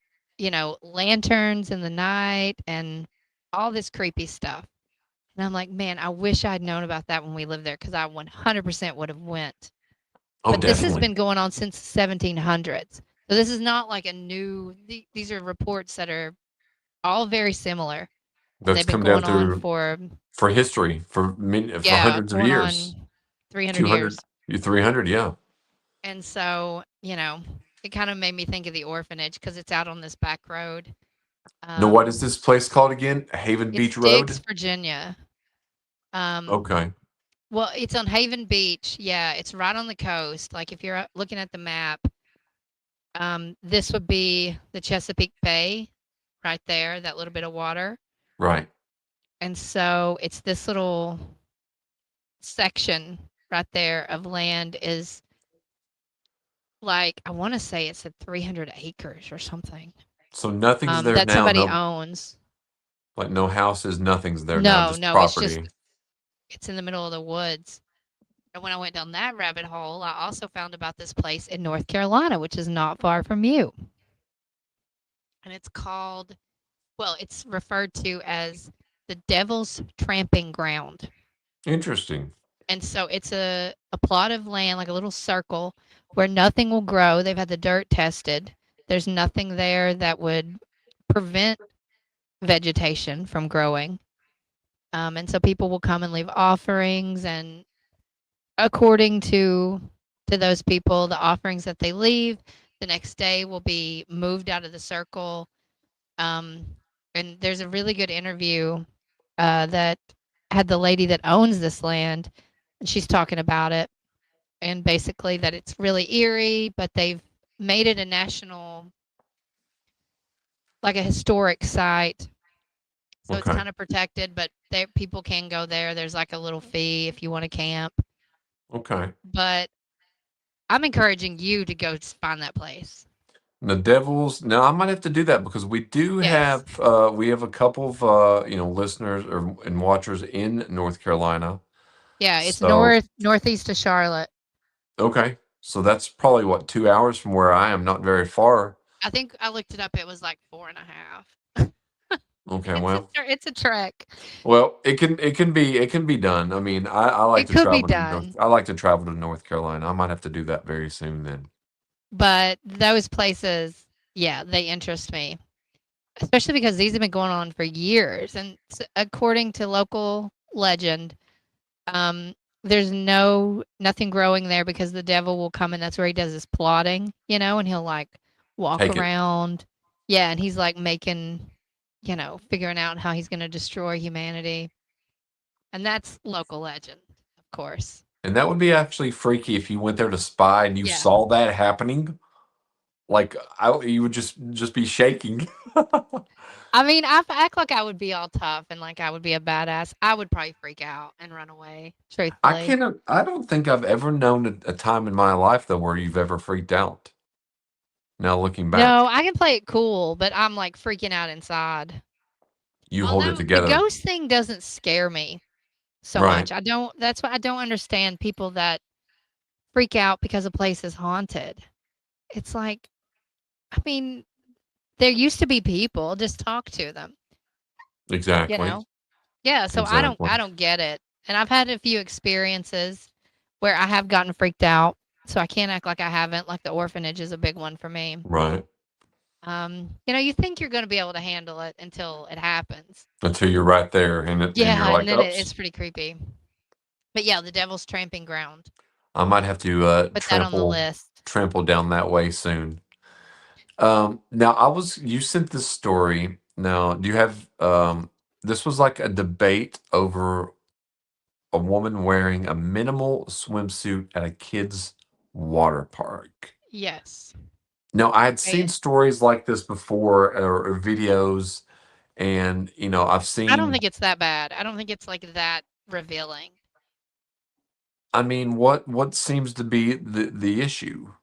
lanterns in the night and all this creepy stuff. And I'm like, man, I wish I'd known about that when we lived there because I 100% would have went. Oh, But this has definitely. been going on since the 1700s. So this is not like a new, these are reports that are all very similar. That's They've been come down going on through for history, for yeah, hundreds of going years. on 300 200, years. 300, yeah. And so, it kind of made me think of the orphanage because it's out on this back road. Now, what is this place called again? Haven It's Beach Diggs, Road? Virginia. Okay. Well, it's on Haven Beach. Yeah, it's right on the coast. Like if you're looking at the map, this would be the Chesapeake Bay right there, that little bit of water. Right. And so it's this little section right there of land is like, I want to say it's at 300 acres or something. So nothing's there That now. somebody No, owns. like no houses, nothing's there now, just No, property. it's in the middle of the woods. And when I went down that rabbit hole, I also found about this place in North Carolina, which is not far from you. And it's called, it's referred to as the Devil's Tramping Ground. Interesting. And so it's a plot of land, like a little circle, where nothing will grow. They've had the dirt tested. There's nothing there that would prevent vegetation from growing. And so people will come and leave offerings, and according to those people, the offerings that they leave the next day will be moved out of the circle. And there's a really good interview that had the lady that owns this land, and she's talking about it, and basically that it's really eerie, but they've made it a national, like a historic site. So it's Okay. kind of protected, but people can go there. There's like a little fee if you want to camp. Okay. But I'm encouraging you to go find that place. The Devils. Now I might have to do that because Yes. we have a couple of listeners and watchers in North Carolina. Yeah, it's So northeast of Charlotte. okay. So that's probably what, 2 hours from where I am, not very far. I think I looked it up. It was like 4.5. Okay, It's a trek. well, it can be done. I mean, I like It to could be travel to done. I like to travel to North Carolina. I might have to do that very soon then. But those places, yeah, they interest me, especially because these have been going on for years. And according to local legend, um, there's nothing growing there because the devil will come and that's where he does his plotting, and he'll like walk Take it. around. Yeah, and he's like making, figuring out how he's going to destroy humanity. And that's local legend, of course. And that would be actually freaky if you went there to spy and you Yeah. saw that happening. Like you would just be shaking. I mean, I act like I would be all tough and like I would be a badass. I would probably freak out and run away, truthfully. I don't think I've ever known a time in my life though where you've ever freaked out. Now looking back, No, I can play it cool, but I'm like freaking out inside. you hold it Although the together. ghost thing doesn't scare me so Right. much. That's why I don't understand people that freak out because a place is haunted. It's like, I mean, there used to be people, just talk to them, you Exactly. know? Yeah, so Exactly. I don't get it. And I've had a few experiences where I have gotten freaked out, so I can't act like I haven't. Like the orphanage is a big one for me. Right. You think you're gonna be able to handle it until it happens. Until you're right there and you're Yeah, and like, then it's oops. pretty creepy. But yeah, the devil's tramping ground. I might have to Put that on the list. trample down that way soon. Now you sent this story. Now, do you have this was like a debate over a woman wearing a minimal swimsuit at a kid's water park. Yes. Now, I had seen Right. stories like this before or videos, and I've I don't seen. think it's that bad. I don't think it's like that revealing. I mean, what seems to be the issue?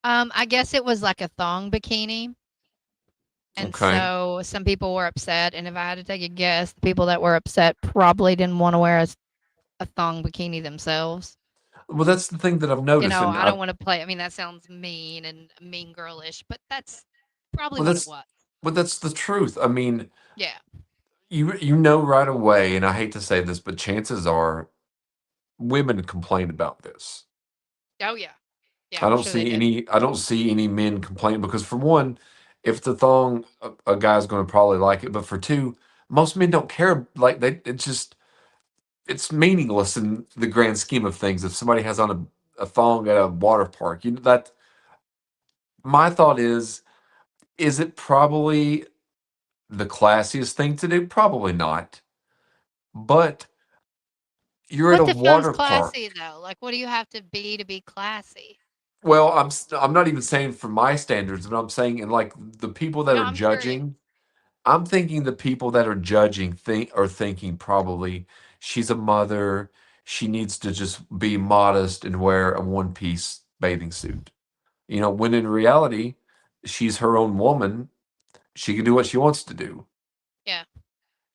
I guess it was like a thong bikini. And Okay. so some people were upset. And if I had to take a guess, the people that were upset probably didn't want to wear a thong bikini themselves. Well, that's the thing that I've noticed, and I don't want to play. I mean, that sounds mean and mean girlish, but that's probably what it was. that's the truth. I mean, Yeah. you know right away, and I hate to say this, but chances are women complain about this. Oh, yeah. Yeah, I'm sure they did. I don't see any men complain because for one, if the thong, a guy's going to probably like it, but for two, most men don't care. Like it's meaningless in the grand scheme of things. If somebody has on a thong at a water park, that my thought is it probably the classiest thing to do? Probably not. But you're at What a defines water park. classy, though? Like, what do you have to be classy? Well, I'm not even saying for my standards, but I'm saying in like the people that No, are I'm sure judging. I'm thinking the people that are judging are thinking probably she's a mother. She needs to just be modest and wear a one-piece bathing suit. When in reality, she's her own woman. She can do what she wants to do. Yeah.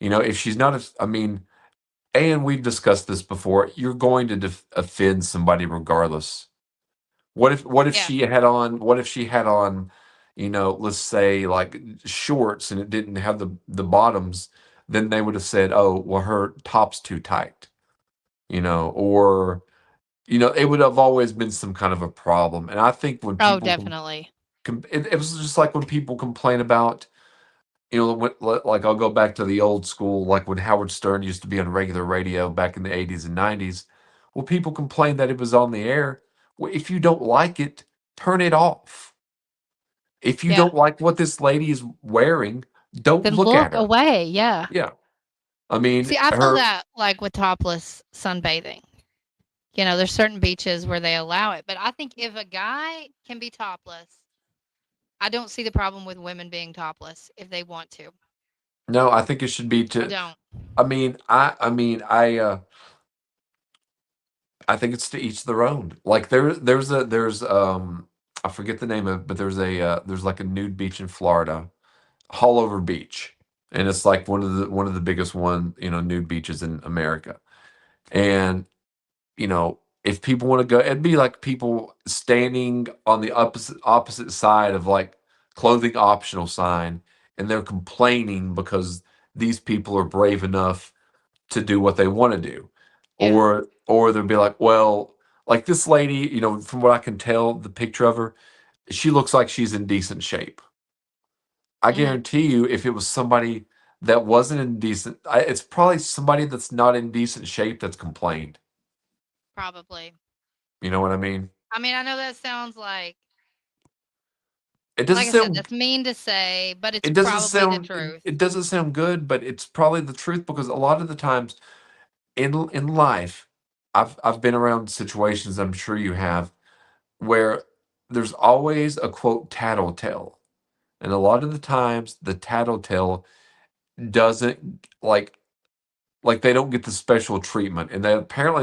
If she's not, I mean, and we've discussed this before, you're going to offend somebody regardless. What if Yeah. she had on, let's say like shorts and it didn't have the bottoms, then they would have said, "Oh, well her top's too tight." Or it would have always been some kind of a problem. And I think when Oh, people definitely. it was just like when people complain about, like I'll go back to the old school, like when Howard Stern used to be on regular radio back in the 80s and 90s. Well, people complained that it was on the air. Well, if you don't like it, turn it off. If you Yeah. don't like what this lady is wearing, don't Then look at look her. away. Yeah. Yeah. I mean, See, I feel her. that like with topless sunbathing. You know, there's certain beaches where they allow it, but I think if a guy can be topless, I don't see the problem with women being topless if they want to. No, I think it should be I to. don't. I think it's to each their own. Like there's I forget the name of it, but there's like a nude beach in Florida, Hollover Beach, and it's like one of the biggest nude beaches in America. And if people want to go, it'd be like people standing on the opposite side of like clothing optional sign, and they're complaining because these people are brave enough to do what they want to do. Yeah. Or they'll be like, well, like this lady, from what I can tell, the picture of her, she looks like she's in decent shape. I Mhm. guarantee you, if it was somebody that wasn't in decent, it's probably somebody that's not in decent shape that's complained. Probably. You know what I mean? I mean, I know that sounds It doesn't like I said, sound that's mean to say, but it's it doesn't probably the sound truth. it doesn't sound good, but it's probably the truth because a lot of the times in life, I've been around situations, I'm sure you have, where there's always a quote tattletale. And a lot of the times the tattletale doesn't like they don't get the special treatment. And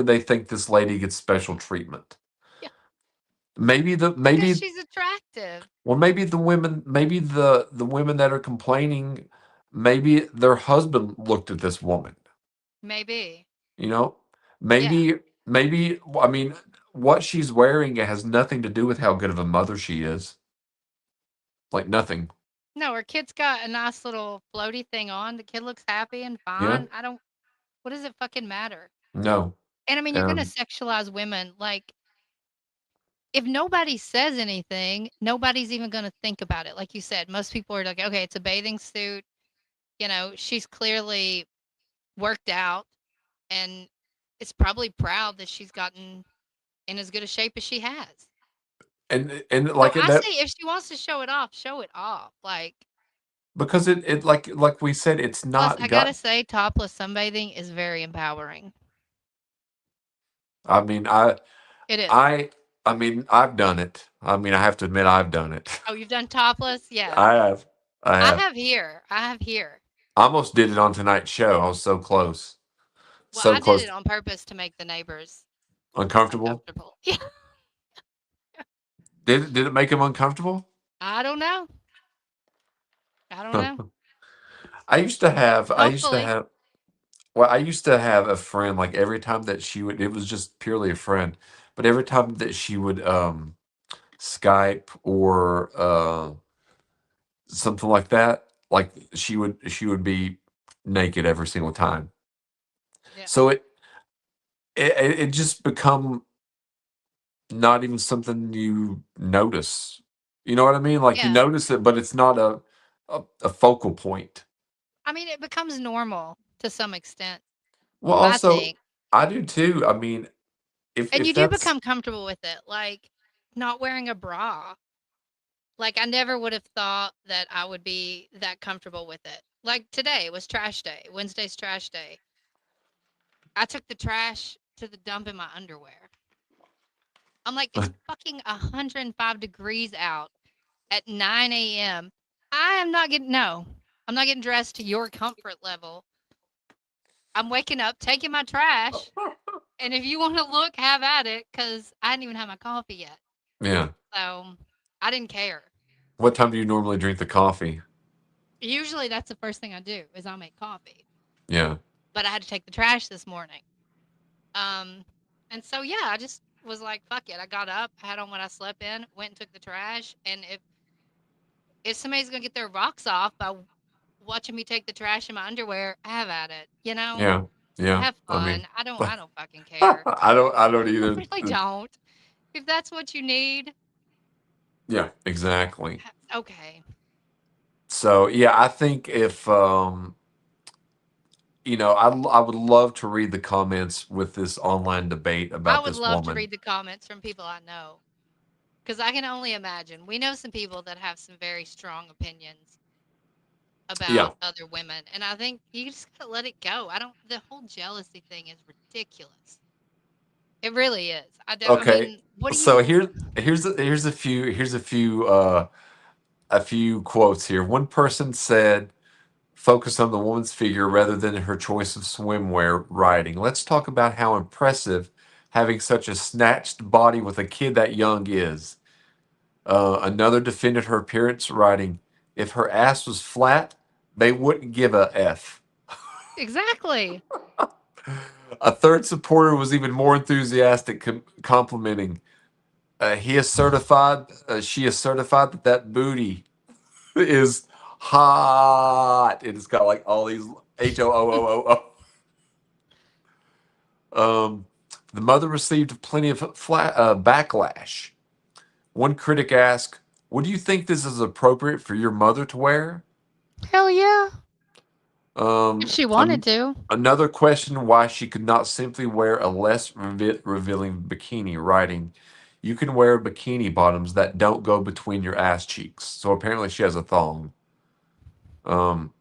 they think this lady gets special treatment. Yeah. Maybe Because she's attractive. maybe the women that are complaining, maybe their husband looked at this woman. Maybe. You know? Yeah. Maybe I mean, what she's wearing has nothing to do with how good of a mother she is. Like nothing. No, her kid's got a nice little floaty thing on. The kid looks happy and Yeah? fine. What does it fucking matter? No. And I mean, you're gonna sexualize women. Like, if nobody says anything, nobody's even gonna think about it. Like you said, most people are like, okay, it's a bathing suit. She's clearly worked out and is probably proud that she's gotten in as good a shape as she has. And So like I that say if she wants to show it off, show it off. Like, because it like we said, it's plus, not I gotta got say, topless sunbathing is very empowering. I mean, It is. I mean, I've done it. I mean, I have to admit I've done it. Oh, you've done topless? Yeah. I have. I I have. have here. I have here. I almost did it on tonight's show. I was so close. Well, So I did close. it on purpose to make the neighbors Uncomfortable? uncomfortable. Yeah. Did it make him uncomfortable? I don't know. I don't know. I used to have Hopefully. well, I used to have a friend, like every time that she would, it was just purely a friend, but every time that she would Skype or something like that, like she would be naked every single time. Yeah. So it just become not even something you notice. You know what I mean? Like you Yeah. notice it, but it's not a focal point. I mean, it becomes normal to some extent, Well, I also, think. I do too. I mean, And if you do that's become comfortable with it, like not wearing a bra. Like I never would have thought that I would be that comfortable with it. Like today was trash day. Wednesday's trash day. I took the trash to the dump in my underwear. I'm like, it's fucking 105 degrees out at 9 a.m. I'm not getting dressed to your comfort level. I'm waking up, taking my trash, and if you want to look, have at it, because I hadn't even had my coffee yet. Yeah. So I didn't care. What time do you normally drink the coffee? Usually that's the first thing I do is I'll make coffee. Yeah. But I had to take the trash this morning. And so yeah, I just was like, fuck it. I got up, had on what I slept in, went and took the trash, and if somebody's gonna get their rocks off by watching me take the trash in my underwear, have at it. Yeah. Yeah. Have I mean, fun. I don't fucking care. I don't I either. really don't. If that's what you need, Yeah, exactly. okay. So, yeah, I think if I would love to read the comments with this online debate I about would this love to woman. read the comments from people I know. Because I can only imagine. We know some people that have some very strong opinions. Yeah. about other women, and I think you just gotta let it go. I don't. The whole jealousy thing is ridiculous. It really is. I don't. I Okay. mean, what do So you? here's a few quotes here. One person said, "Focus on the woman's figure rather than her choice of swimwear." Writing, "Let's talk about how impressive having such a snatched body with a kid that young is." Another defended her appearance, writing, "If her ass was flat, they wouldn't give a f." Exactly. A third supporter was even more enthusiastic, complimenting, "He is certified. She is certified that that booty is hot." It has got like all these HOOOO. The mother received plenty of backlash. One critic asked, "Would you think this is appropriate for your mother to wear?" Hell yeah. If Um, she wanted an- to. Another questioned why she could not simply wear a less revealing bikini, writing, "You can wear bikini bottoms that don't go between your ass cheeks." So apparently she has a thong. Um,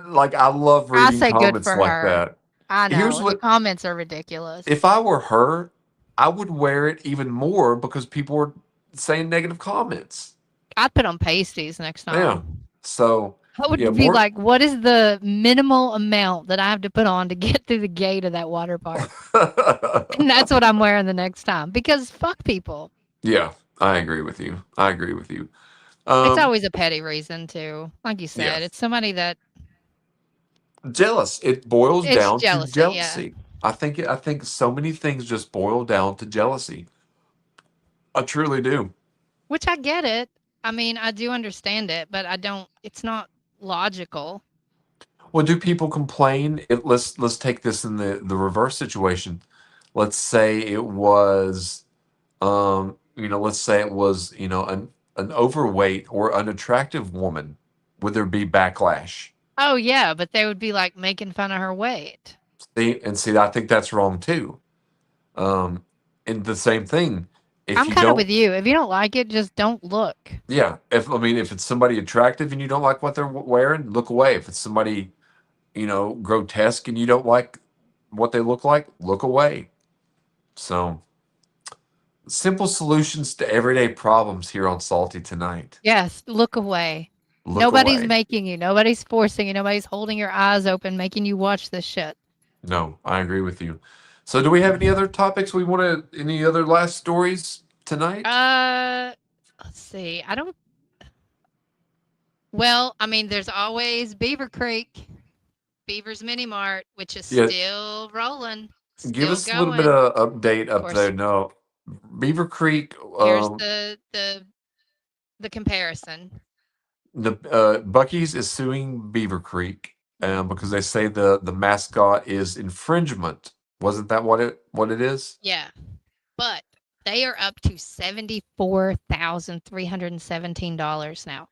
like I love I reading say good comments for like her. that. I Here's know the what comments are ridiculous. if I were her, I would wear it even more because people are saying negative comments. I'd put on pasties next Yeah. time. So I yeah, would be more. like, what is the minimal amount that I have to put on to get through the gate of that water park? And that's what I'm wearing the next time because fuck people. Yeah, I agree with you. I agree with you. It's Um, always a petty reason too. Like you yeah, said, it's somebody that jealous. It boils it's down to jealousy, yeah. jealousy. I think so many things just boil down to jealousy. I truly do. Which I get it. I mean, I do understand it, but I don't it's not logical. Well, do people complain? Let's take this in the reverse situation. Let's say it was, let's say it was, an overweight or unattractive woman. Would there be backlash? Oh yeah, but they would be like making fun of her weight. See, I think that's wrong too. Um, and the same thing, if I'm you kind of don't, with you. If you don't like it, just don't look. yeah, if it's somebody attractive and you don't like what they're wearing, look away. If it's somebody, grotesque and you don't like what they look away. So, simple solutions to everyday problems here on Salty Tonight. Yes, look away. Look Nobody's away. making you. Nobody's forcing you. Nobody's holding your eyes open, making you watch this shit. No, I agree with you. So, do we have any other topics any other last stories tonight? Uh, let's see. I don't. Well, I mean, there's always Beaver Creek, Beaver's Mini-Mart, which is Yeah, still rolling, give still us a little going. bit of update Of up there. course, No, Beaver Creek, here's the comparison. the Bucky's is suing Beaver Creek because they say the mascot is infringement. Wasn't that what it is? Yeah, but they are up to $74,317 now.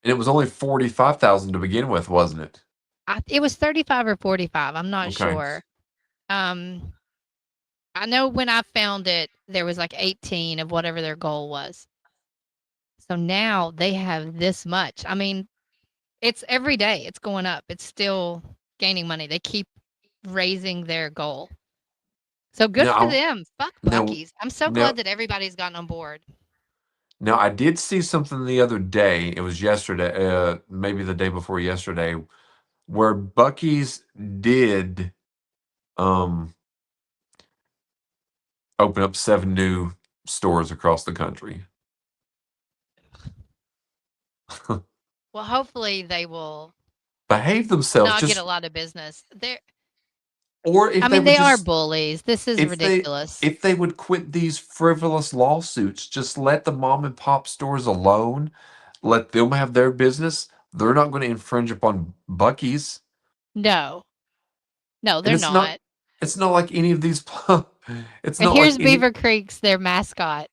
And it was only 45,000 to begin with, wasn't it? It was 35 or 45. I'm not Okay. sure. Um, I know when I found it, there was like 18 of whatever their goal was. So now they have this much. I mean, it's every day. It's going up. It's still gaining money. They keep raising their goal. So good for Now, them. Fuck now, Bucky's. I'm so now, glad that everybody's gotten on board. now, I did see something the other day. It was yesterday, maybe the day before yesterday, where Bucky's did um, open up 7 new stores across the country. Well, hopefully they will Behave themselves, not get a just lot of business. or I if they mean, would they are just bullies. This is if they ridiculous. if they would quit these frivolous lawsuits, just let the mom and pop stores alone, let them have their business. They're not going to infringe upon Bucky's, No. No, and they're not. it's not like any of these it's And not like here's any. Beaver Creek's their mascot.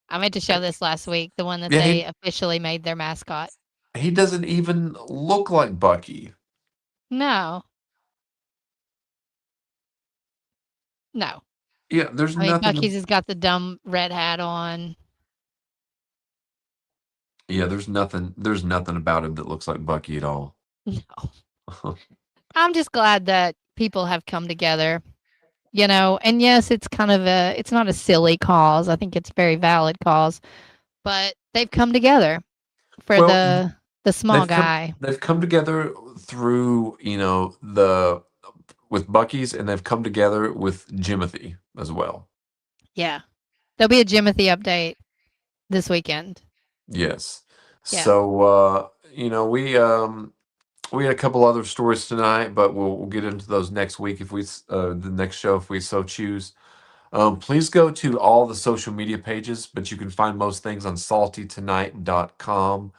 I meant to show this last week, the one that Yeah, they officially made their mascot. he doesn't even look like Bucky. No. No. Yeah, there's I mean, nothing. Bucky's has got the dumb red hat on. Yeah, there's nothing about him that looks like Bucky at all. No. I'm just glad that people have come together, and yes, it's it's not a silly cause. I think it's a very valid cause, but they've come together for Well, the small guy. they've come together through, with Bucky's, and they've come together with Jimothy as well. Yeah. There'll be a Jimothy update this weekend. Yes. Yeah. So, we had a couple other stories tonight, but we'll get into those next week if the next show if we so choose. Please go to all the social media pages, but you can find most things on saltytonight.com.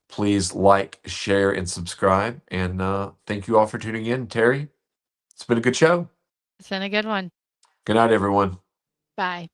Please like, share, and subscribe. And thank you all for tuning in. Terry, it's been a good show. It's been a good one. Good night, everyone. Bye.